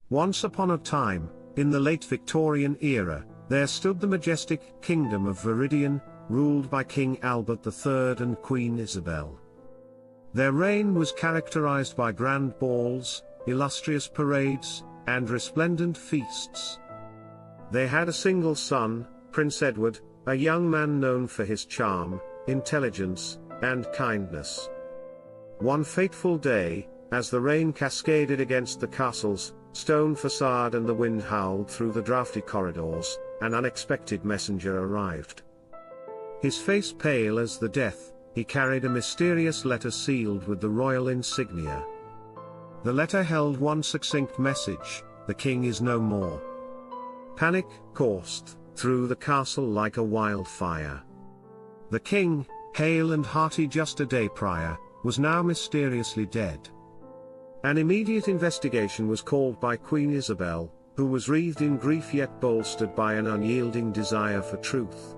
Once upon a time, in the late Victorian era, there stood the majestic kingdom of Veridian, ruled by King Albert III and Queen Isabel. Their reign was characterized by grand balls, illustrious parades, and resplendent feasts. They had a single son, Prince Edward, a young man known for his charm, intelligence, and kindness. One fateful day, as the rain cascaded against the castle's stone facade and the wind howled through the draughty corridors, an unexpected messenger arrived. His face pale as the death, he carried a mysterious letter sealed with the royal insignia. The letter held one succinct message: the king is no more. Panic coursed through the castle like a wildfire. The king, hale and hearty just a day prior, was now mysteriously dead. An immediate investigation was called by Queen Isabel, who was wreathed in grief yet bolstered by an unyielding desire for truth.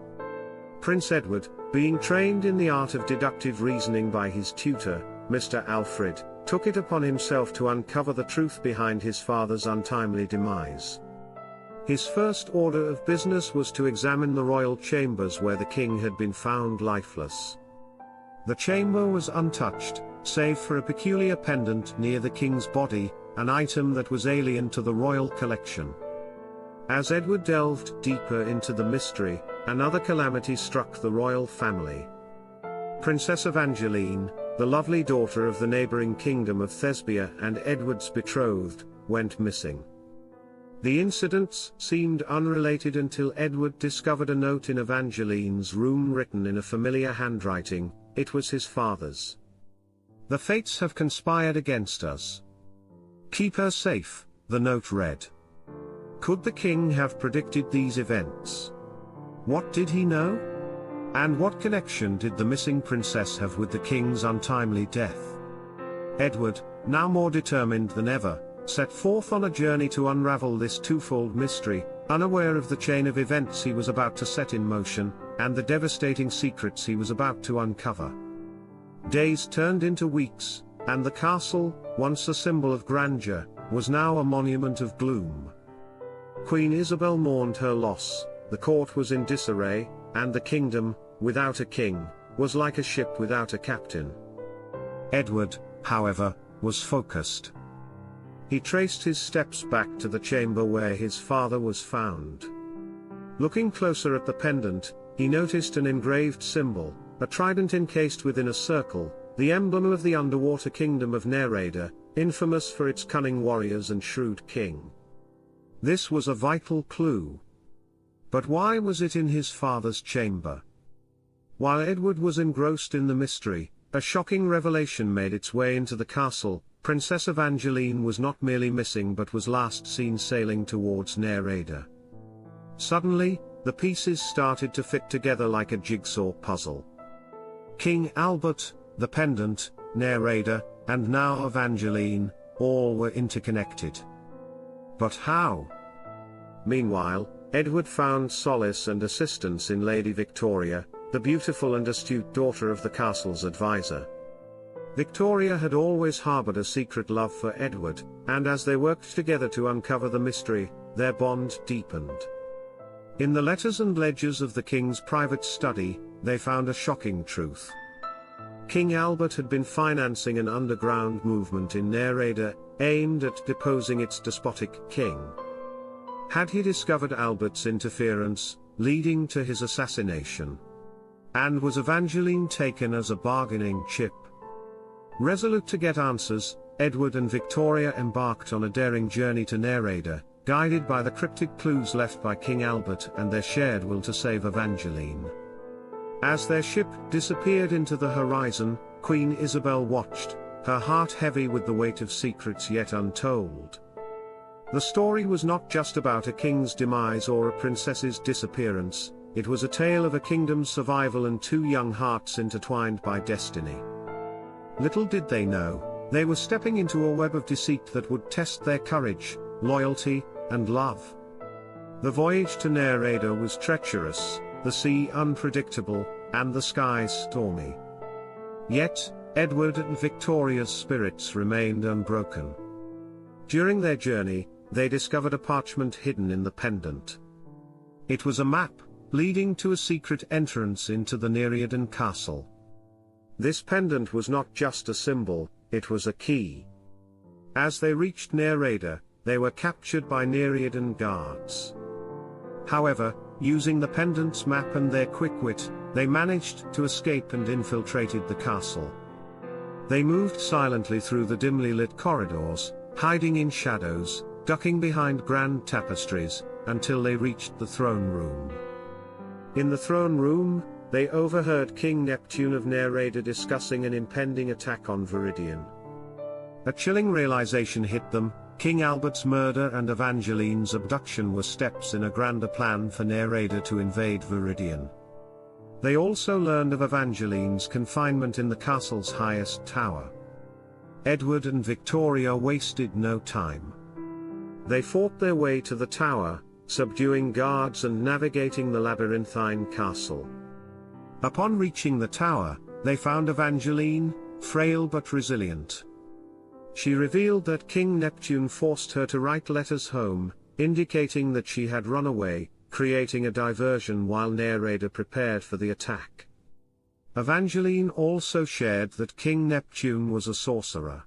Prince Edward, being trained in the art of deductive reasoning by his tutor, Mr. Alfred, took it upon himself to uncover the truth behind his father's untimely demise. His first order of business was to examine the royal chambers where the king had been found lifeless. The chamber was untouched, save for a peculiar pendant near the king's body, an item that was alien to the royal collection. As Edward delved deeper into the mystery, another calamity struck the royal family. Princess Evangeline, the lovely daughter of the neighboring kingdom of Thesbia and Edward's betrothed, went missing. The incidents seemed unrelated until Edward discovered a note in Evangeline's room written in a familiar handwriting. It was his father's. "The fates have conspired against us. Keep her safe," the note read. Could the king have predicted these events? What did he know? And what connection did the missing princess have with the king's untimely death? Edward, now more determined than ever, set forth on a journey to unravel this twofold mystery, unaware of the chain of events he was about to set in motion, and the devastating secrets he was about to uncover. Days turned into weeks, and the castle, once a symbol of grandeur, was now a monument of gloom. Queen Isabel mourned her loss, the court was in disarray, and the kingdom, without a king, was like a ship without a captain. Edward, however, was focused. He traced his steps back to the chamber where his father was found. Looking closer at the pendant, he noticed an engraved symbol, a trident encased within a circle, the emblem of the underwater kingdom of Nereida, infamous for its cunning warriors and shrewd king. This was a vital clue. But why was it in his father's chamber? While Edward was engrossed in the mystery, a shocking revelation made its way into the castle. Princess Evangeline was not merely missing but was last seen sailing towards Nereida. Suddenly, the pieces started to fit together like a jigsaw puzzle. King Albert, the pendant, Nereida, and now Evangeline, all were interconnected. But how? Meanwhile, Edward found solace and assistance in Lady Victoria, the beautiful and astute daughter of the castle's advisor. Victoria had always harbored a secret love for Edward, and as they worked together to uncover the mystery, their bond deepened. In the letters and ledgers of the king's private study, they found a shocking truth. King Albert had been financing an underground movement in Nereida, aimed at deposing its despotic king. Had he discovered Albert's interference, leading to his assassination? And was Evangeline taken as a bargaining chip? Resolute to get answers, Edward and Victoria embarked on a daring journey to Nereida, guided by the cryptic clues left by King Albert and their shared will to save Evangeline. As their ship disappeared into the horizon, Queen Isabel watched, her heart heavy with the weight of secrets yet untold. The story was not just about a king's demise or a princess's disappearance, it was a tale of a kingdom's survival and two young hearts intertwined by destiny. Little did they know, they were stepping into a web of deceit that would test their courage, loyalty, and love. The voyage to Nereida was treacherous, the sea unpredictable, and the skies stormy. Yet, Edward and Victoria's spirits remained unbroken. During their journey, they discovered a parchment hidden in the pendant. It was a map, leading to a secret entrance into the Nereidan castle. This pendant was not just a symbol, it was a key. As they reached Nereida, they were captured by Nereidan guards. However, using the pendant's map and their quick wit, they managed to escape and infiltrated the castle. They moved silently through the dimly lit corridors, hiding in shadows, ducking behind grand tapestries, until they reached the throne room. In the throne room, they overheard King Neptune of Nereida discussing an impending attack on Veridian. A chilling realization hit them: King Albert's murder and Evangeline's abduction were steps in a grander plan for Nereida to invade Veridian. They also learned of Evangeline's confinement in the castle's highest tower. Edward and Victoria wasted no time. They fought their way to the tower, subduing guards and navigating the labyrinthine castle. Upon reaching the tower, they found Evangeline, frail but resilient. She revealed that King Neptune forced her to write letters home, indicating that she had run away, creating a diversion while Nereida prepared for the attack. Evangeline also shared that King Neptune was a sorcerer.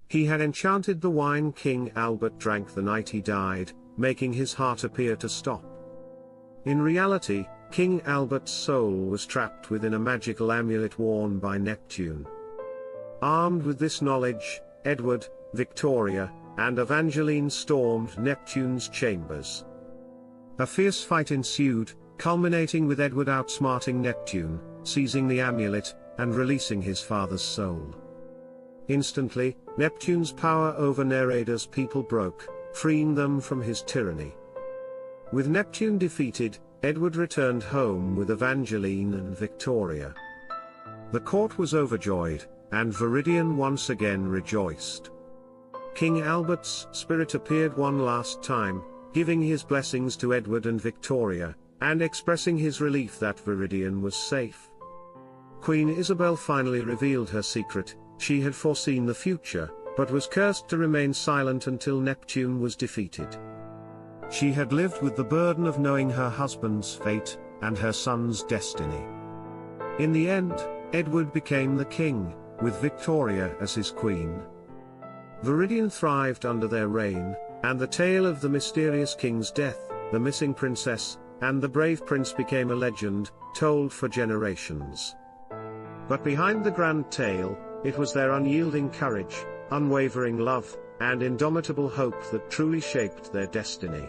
He had enchanted the wine King Albert drank the night he died, making his heart appear to stop. In reality, King Albert's soul was trapped within a magical amulet worn by Neptune. Armed with this knowledge, Edward, Victoria, and Evangeline stormed Neptune's chambers. A fierce fight ensued, culminating with Edward outsmarting Neptune, seizing the amulet, and releasing his father's soul. Instantly, Neptune's power over Nereida's people broke, freeing them from his tyranny. With Neptune defeated, Edward returned home with Evangeline and Victoria. The court was overjoyed, and Veridian once again rejoiced. King Albert's spirit appeared one last time, giving his blessings to Edward and Victoria, and expressing his relief that Veridian was safe. Queen Isabel finally revealed her secret: she had foreseen the future, but was cursed to remain silent until Neptune was defeated. She had lived with the burden of knowing her husband's fate, and her son's destiny. In the end, Edward became the king, with Victoria as his queen. Veridian thrived under their reign, and the tale of the mysterious king's death, the missing princess, and the brave prince became a legend, told for generations. But behind the grand tale, it was their unyielding courage, unwavering love, and indomitable hope that truly shaped their destiny.